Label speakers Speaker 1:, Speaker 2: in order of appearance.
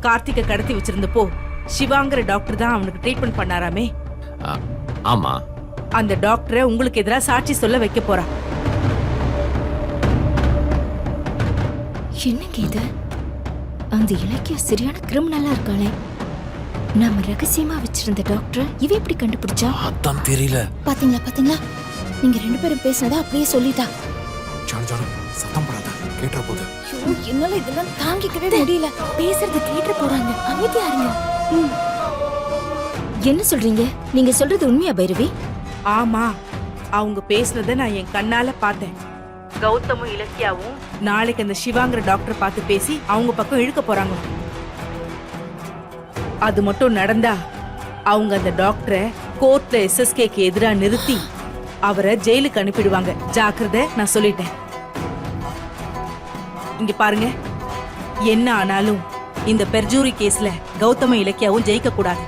Speaker 1: கார்த்திகை கடத்தி வச்சிருந்தப்போ சிவாங்கிற டாக்டர் தான் அவனுக்கு ட்ரீட்மெண்ட் பண்ணாராமே.
Speaker 2: ஆமா.
Speaker 1: அந்த டாக்டரை உங்களுக்கு எதிராக சாட்சி சொல்ல வைக்க போறா.
Speaker 3: என்னங்க இது? அந்த இலக்கிய சரியான கிரிமினலா இருக்காளே. நாம ரகசியமா வச்சிருந்த டாக்டர் இவ எப்படி கண்டுபிடிச்சா?
Speaker 2: அதான் தெரியல.
Speaker 3: பாத்தீங்களா நீங்க 2 பேரும் பேசினதா அப்படியே சொல்லிட்டா.
Speaker 4: ஜானு சத்தம் போடாத, கேட்ற போது.
Speaker 3: என்னால இதெல்லாம் தாங்கிக்கவே முடியல. பேசுறது கேட்டு போறாங்க, அமைதியா இருங்க. என்ன சொல்றீங்க? நீங்க சொல்றது உண்மையா பைரவி?
Speaker 1: ஆமா, அவங்க பேசுனத நான் என் கண்ணால பார்த்தேன். கௌதமும் இலக்கியாவும் நாளைக்கு அந்த சிவாங்கிற டாக்டர் பார்த்து பேசி அவங்க பக்கம் இழுக்க போறாங்க. அது மட்டும் நடந்தா அவங்க அந்த டாக்டரை கோர்ட்ல SSKக்கு எதிரா நிறுத்தி அவரை ஜெயிலுக்கு அனுப்பிடுவாங்க. ஜாக்கிரதை, நான் சொல்லிட்டேன். இங்க பாருங்க, என்ன ஆனாலும் இந்த பெர்ஜூரி கேஸ்ல கௌதம இலக்கியாவும் ஜெயிக்க கூடாது.